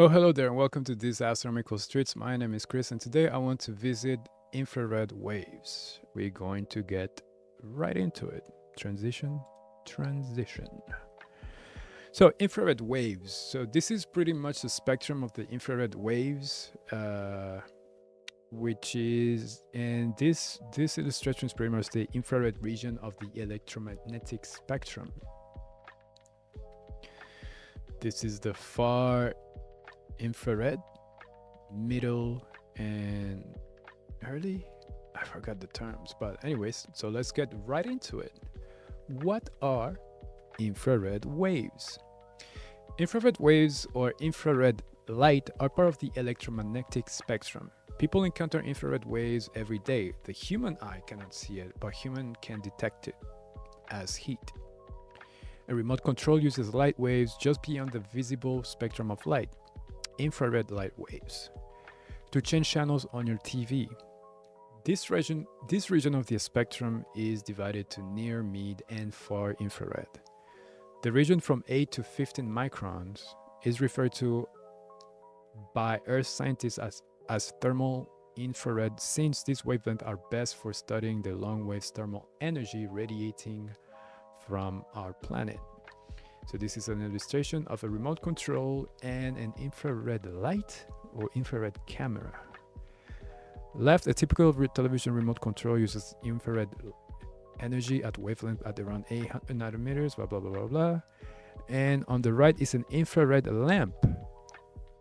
Oh, hello there, and welcome to these astronomical streets. My name is Chris, and today I want to visit infrared waves. We're going to get right into it. Transition. So, infrared waves. So, this is pretty much the spectrum of the infrared waves, which is, and this illustration is pretty much the infrared region of the electromagnetic spectrum. This is the far infrared, middle, and early. I forgot the terms, but anyways, so let's get right into it. What are infrared waves? Infrared waves or infrared light are part of the electromagnetic spectrum. People encounter infrared waves every day. The human eye cannot see it, but human can detect it as heat. A remote control uses light waves just beyond the visible spectrum of light, infrared light waves, to change channels on your TV. This region of the spectrum is divided to near, mid, and far infrared. The region from 8 to 15 microns is referred to by Earth scientists as thermal infrared, since these wavelengths are best for studying the long waves thermal energy radiating from our planet. So this is an illustration of a remote control and an infrared light or infrared camera. Left, a typical television remote control uses infrared energy at wavelength at around 800 nanometers, blah, blah, blah, blah, blah. And on the right is an infrared lamp.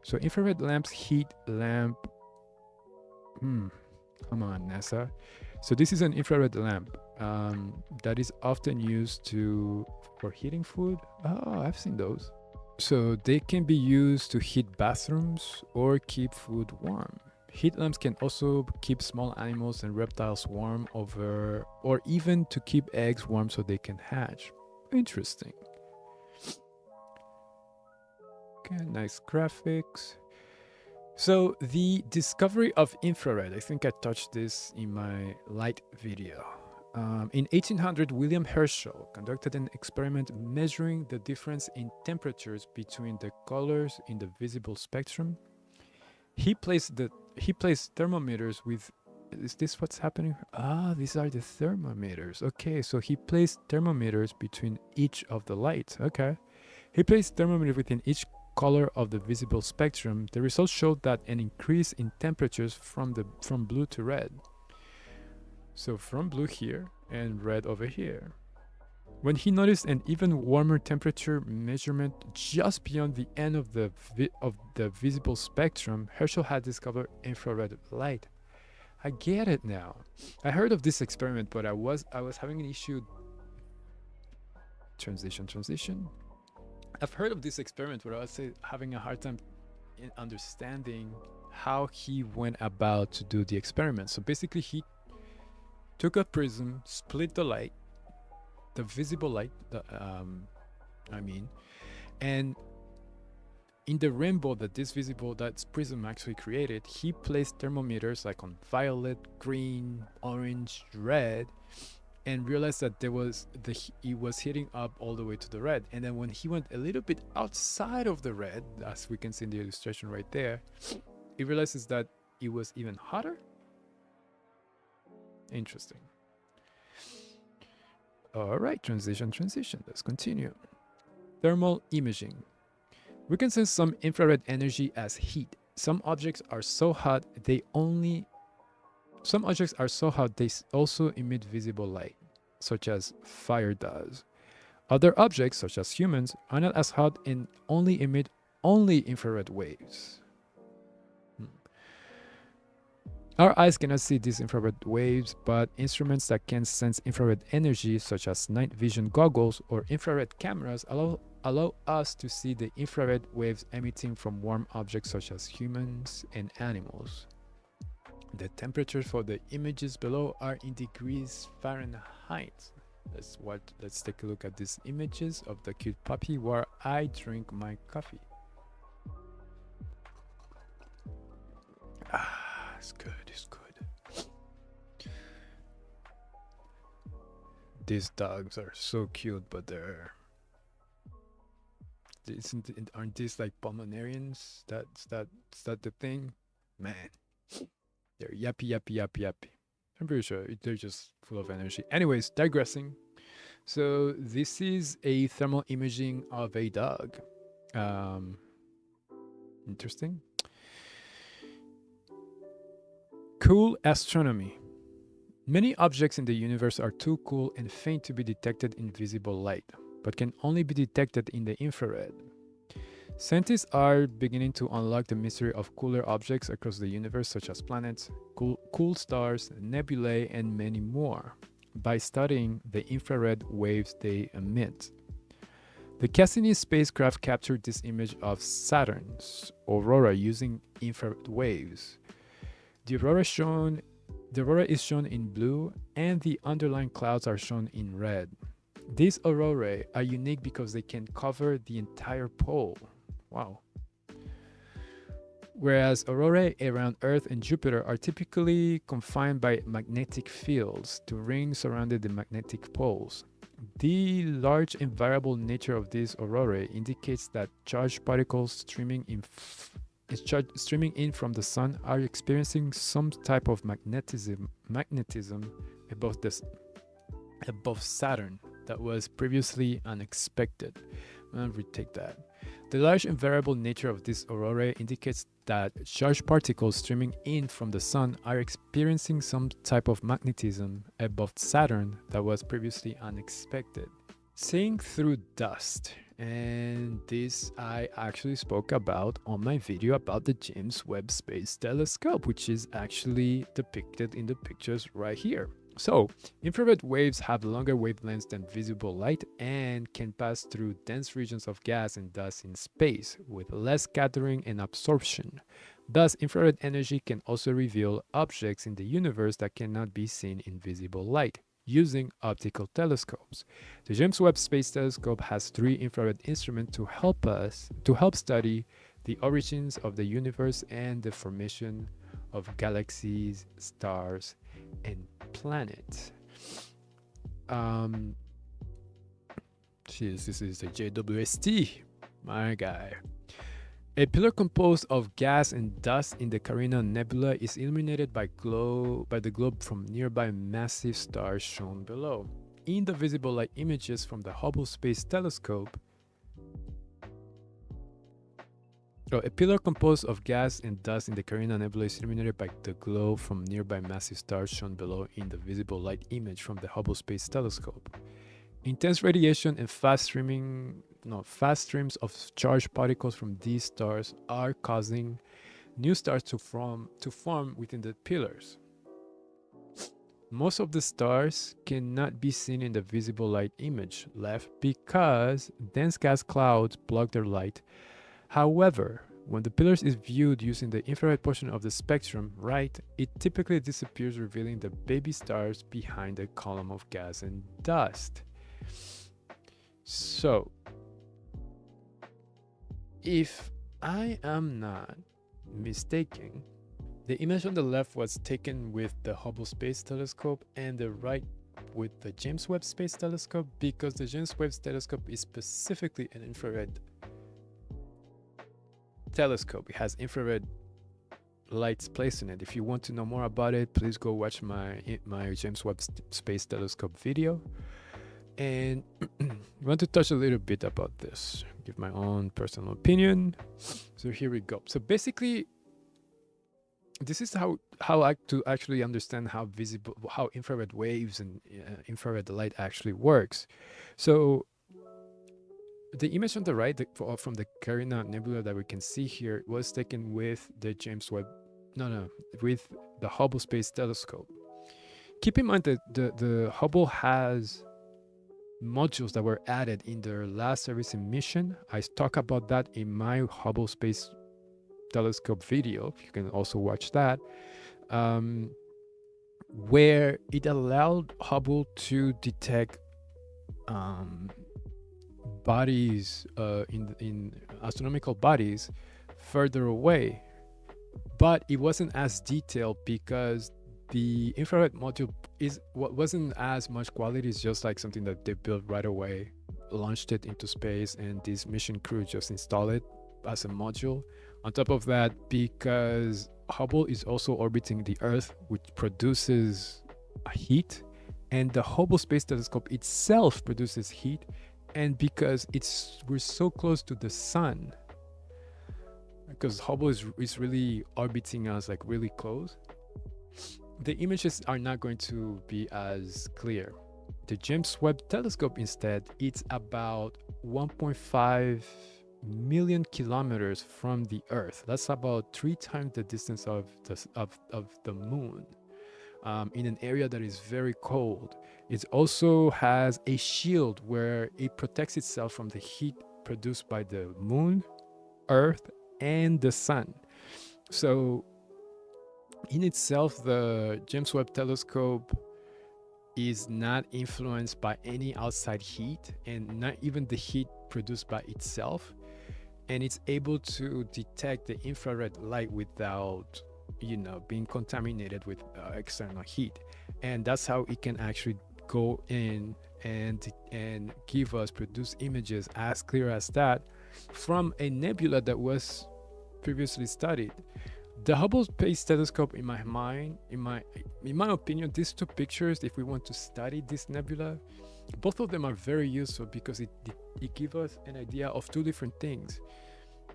So infrared lamps, heat lamp. Come on, NASA. So this is an infrared lamp that is often used for heating food. Oh, I've seen those. So they can be used to heat bathrooms or keep food warm. Heat lamps can also keep small animals and reptiles warm or even to keep eggs warm so they can hatch. Interesting. Okay, nice graphics. So the discovery of infrared, I think I touched this in my light video. In 1800, William Herschel conducted an experiment measuring the difference in temperatures between the colors in the visible spectrum. He placed thermometers with. Is this what's happening? Ah, these are the thermometers. Okay, so he placed thermometers between each of the lights. Okay, he placed thermometers within each color of the visible spectrum. The results showed that an increase in temperatures from blue to red. So from blue here and red over here. When he noticed an even warmer temperature measurement just beyond the end of the visible spectrum, Herschel had discovered infrared light. I get it now. I heard of this experiment, but I was having an issue. Transition. I've heard of this experiment, but I was having a hard time in understanding how he went about to do the experiment. So basically, he took a prism, split the light, the visible light, and in the rainbow that that prism actually created, he placed thermometers like on violet, green, orange, red, and realized that it was heating up all the way to the red. And then when he went a little bit outside of the red, as we can see in the illustration right there, he realizes that it was even hotter. Interesting. All right, transition. Let's continue. Thermal imaging. We can sense some infrared energy as heat. Some objects are so hot they also emit visible light, such as fire does. Other objects, such as humans, are not as hot and only emit infrared waves. Our eyes cannot see these infrared waves, but instruments that can sense infrared energy, such as night vision goggles or infrared cameras, allow us to see the infrared waves emitting from warm objects such as humans and animals. The temperatures for the images below are in degrees Fahrenheit. Let's take a look at these images of the cute puppy while I drink my coffee. It's good. These dogs are so cute, but Aren't these like pulmonarians? That's that the thing, man. They're yappy. I'm pretty sure they're just full of energy. Anyways, digressing. So this is a thermal imaging of a dog. Um, Interesting. Cool astronomy. Many objects in the universe are too cool and faint to be detected in visible light, but can only be detected in the infrared. Scientists are beginning to unlock the mystery of cooler objects across the universe, such as planets, cool stars, nebulae, and many more, by studying the infrared waves they emit. The Cassini spacecraft captured this image of Saturn's aurora using infrared waves. The aurora is shown in blue, and the underlying clouds are shown in red. These aurorae are unique because they can cover the entire pole. Wow. Whereas aurorae around Earth and Jupiter are typically confined by magnetic fields to rings surrounding the magnetic poles. The large and variable nature of these aurorae indicates that charged particles streaming in from the sun are experiencing some type of magnetism above Saturn that was previously unexpected. I'll retake that. The large and variable nature of this aurorae indicates that charged particles streaming in from the sun are experiencing some type of magnetism above Saturn that was previously unexpected. Seeing through dust. And this I actually spoke about on my video about the James Webb Space Telescope, which is actually depicted in the pictures right here. So, infrared waves have longer wavelengths than visible light and can pass through dense regions of gas and dust in space with less scattering and absorption. Thus, infrared energy can also reveal objects in the universe that cannot be seen in visible light using optical telescopes. The James Webb Space Telescope has 3 infrared instruments to help study the origins of the universe and the formation of galaxies, stars, and planets. This is the JWST, my guy. A pillar composed of gas and dust in the Carina Nebula is illuminated by the globe from nearby massive stars shown below. In the visible light images from the Hubble Space Telescope, a pillar composed of gas and dust in the Carina Nebula is illuminated by the glow from nearby massive stars shown below in the visible light image from the Hubble Space Telescope. Intense radiation and fast streams of charged particles from these stars are causing new stars to form within the pillars. Most of the stars cannot be seen in the visible light image left because dense gas clouds block their light. However, when the pillars is viewed using the infrared portion of the spectrum, right, it typically disappears, revealing the baby stars behind a column of gas and dust. So, if I am not mistaken, the image on the left was taken with the Hubble Space Telescope and the right with the James Webb Space Telescope, because the James Webb Telescope is specifically an infrared telescope. It has infrared lights placed in it. If you want to know more about it, please go watch my James Webb Space Telescope video. And I want to touch a little bit about this, give my own personal opinion. So here we go. So basically, this is how I to actually understand how infrared waves and infrared light actually works. So the image on the right from the Carina Nebula that we can see here was taken with the with the Hubble Space Telescope. Keep in mind that the Hubble has modules that were added in their last servicing mission. I talk about that in my Hubble Space Telescope video. You can also watch that, where it allowed Hubble to detect bodies in astronomical bodies further away, but it wasn't as detailed because the infrared module wasn't as much quality. It's just like something that they built right away launched it into space, and this mission crew just installed it as a module. On top of that, because Hubble is also orbiting the Earth, which produces heat, and the Hubble Space Telescope itself produces heat, and because we're so close to the sun, because Hubble is really orbiting us like really close, the images are not going to be as clear. The James Webb Telescope instead, it's about 1.5 million kilometers from the Earth. That's about 3 times the distance of the moon, in an area that is very cold. It also has a shield where it protects itself from the heat produced by the moon, Earth, and the sun. So in itself, the James Webb Telescope is not influenced by any outside heat, and not even the heat produced by itself, and it's able to detect the infrared light without being contaminated with external heat. And that's how it can actually go in and produce images as clear as that from a nebula that was previously studied. The Hubble Space Telescope, in my opinion, these two pictures, if we want to study this nebula, both of them are very useful because it gives us an idea of two different things.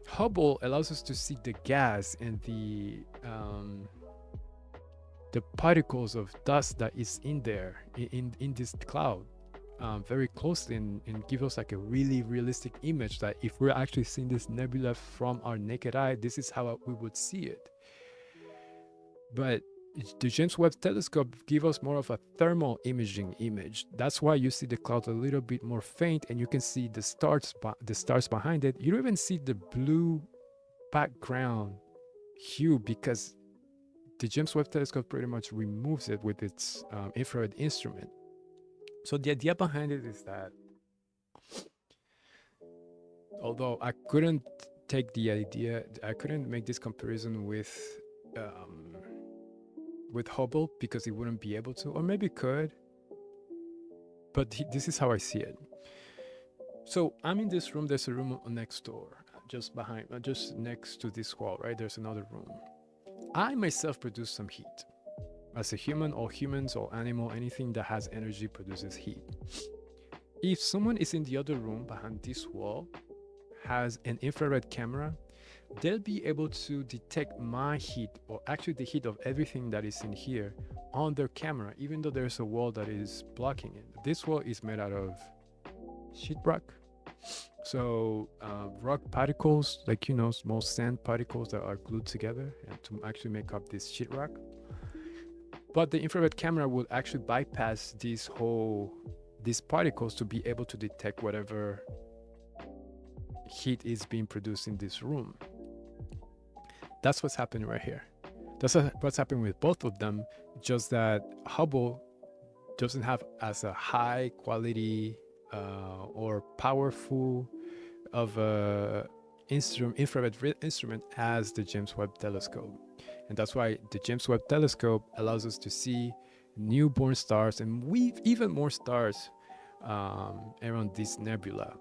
Hubble allows us to see the gas and the particles of dust that is in there in this cloud very closely, and give us like a really realistic image that if we're actually seeing this nebula from our naked eye, this is how we would see it. But the James Webb Telescope gives us more of a thermal imaging image. That's why you see the cloud a little bit more faint, and you can see the stars behind it. You don't even see the blue background hue because the James Webb Telescope pretty much removes it with its infrared instrument. So the idea behind it is that, although I couldn't make this comparison with Hubble because it wouldn't be able to, or maybe could, but this is how I see it. So I'm in this room. There's a room next door, just next to this wall, right? There's another room. I myself produce some heat. As a human, all humans, all animal, anything that has energy produces heat. If someone is in the other room behind this wall, has an infrared camera, they'll be able to detect my heat, or actually the heat of everything that is in here, on their camera, even though there's a wall that is blocking it. This wall is made out of sheetrock. So rock particles, like small sand particles that are glued together and to actually make up this sheetrock. But the infrared camera will actually bypass these particles to be able to detect whatever heat is being produced in this room. That's what's happening right here. That's what's happening with both of them, just that Hubble doesn't have as a high quality or powerful of a infrared instrument as the James Webb Telescope. And that's why the James Webb Telescope allows us to see newborn stars and even more stars around this nebula.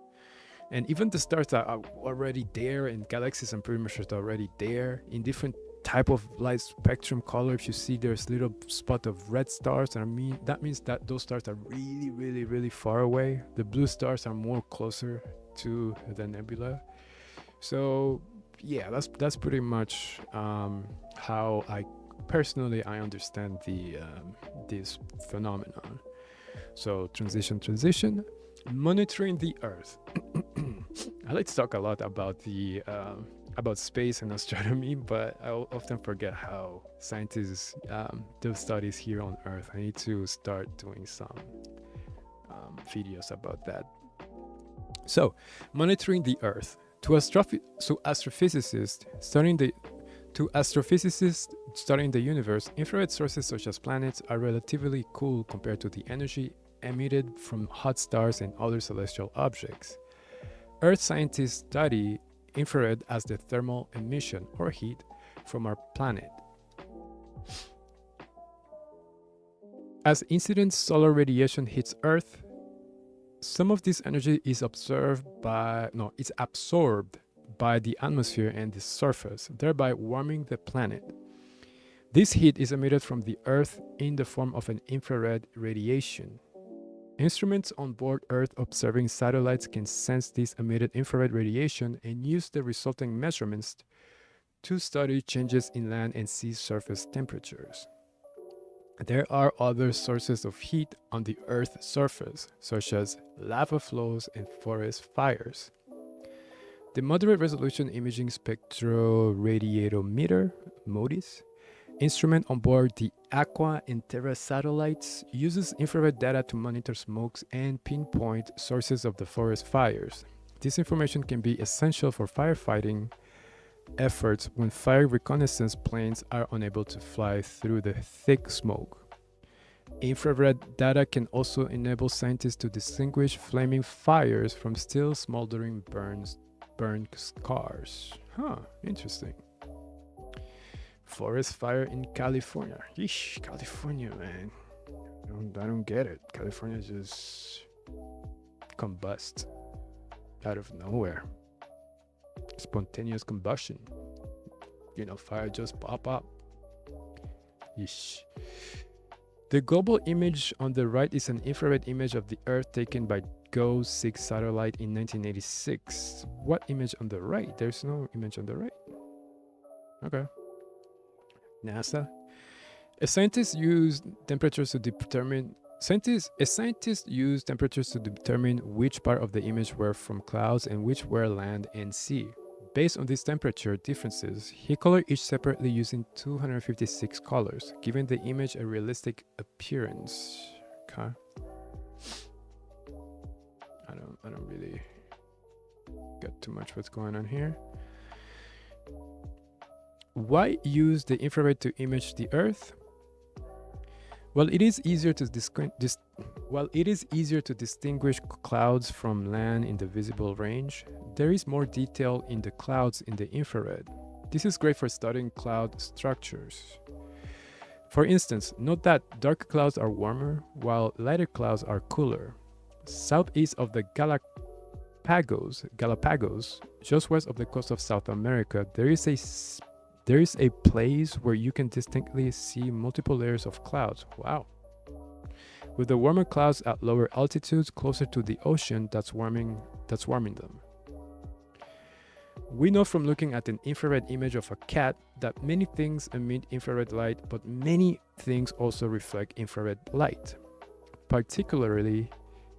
And even the stars that are already there, and galaxies and pretty much are already there in different type of light spectrum colors. You see there's little spot of red stars, and that means that those stars are really, really, really far away. The blue stars are more closer to the nebula. So yeah, that's pretty much how I personally understand this phenomenon. So transition, monitoring the Earth. I like to talk a lot about about space and astronomy, but I often forget how scientists do studies here on Earth. I need to start doing some videos about that. So, monitoring the Earth. To astrophysicists studying the universe, infrared sources such as planets are relatively cool compared to the energy emitted from hot stars and other celestial objects. Earth scientists study infrared as the thermal emission or heat from our planet. As incident solar radiation hits Earth, Some of this energy is it's absorbed by the atmosphere and the surface, thereby warming the planet. This heat is emitted from the Earth in the form of an infrared radiation. Instruments on board Earth observing satellites can sense this emitted infrared radiation and use the resulting measurements to study changes in land and sea surface temperatures. There are other sources of heat on the Earth's surface, such as lava flows and forest fires. The Moderate Resolution Imaging Spectroradiometer (MODIS) instrument on board the Aqua and Terra satellites uses infrared data to monitor smokes and pinpoint sources of the forest fires. This information can be essential for firefighting efforts when fire reconnaissance planes are unable to fly through the thick smoke. Infrared data can also enable scientists to distinguish flaming fires from still smoldering burned scars. Interesting. Forest fire in California. Yeesh, California, man. I don't get it. California just combust out of nowhere. Spontaneous combustion. Fire just pop up. Yeesh. The global image on the right is an infrared image of the Earth taken by GO-6 satellite in 1986. What image on the right? There's no image on the right. Okay. NASA. A scientist use temperatures to determine which part of the image were from clouds and which were land and sea. Based on these temperature differences, he colored each separately using 256 colors, giving the image a realistic appearance. Okay. I don't really get too much what's going on here. Why use the infrared to image the Earth? While it is easier to distinguish clouds from land in the visible range, there is more detail in the clouds in the infrared. This is great for studying cloud structures. For instance, note that darker clouds are warmer, while lighter clouds are cooler. Southeast of the Galapagos, just west of the coast of South America, there is a place where you can distinctly see multiple layers of clouds. Wow. With the warmer clouds at lower altitudes closer to the ocean that's warming them. We know from looking at an infrared image of a cat that many things emit infrared light, but many things also reflect infrared light, particularly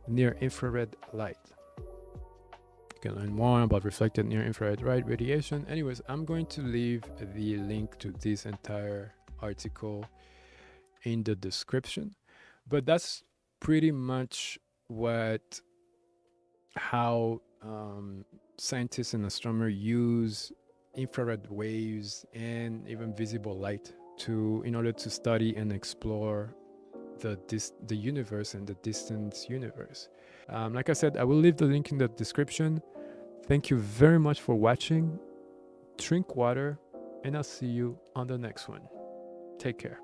near infrared light. You can learn more about reflected near infrared light radiation. Anyways, I'm going to leave the link to this entire article in the description. But that's pretty much how scientists and astronomers use infrared waves and even visible light in order to study and explore the universe and the distant universe. Like I said, I will leave the link in the description. Thank you very much for watching. Drink water, and I'll see you on the next one. Take care.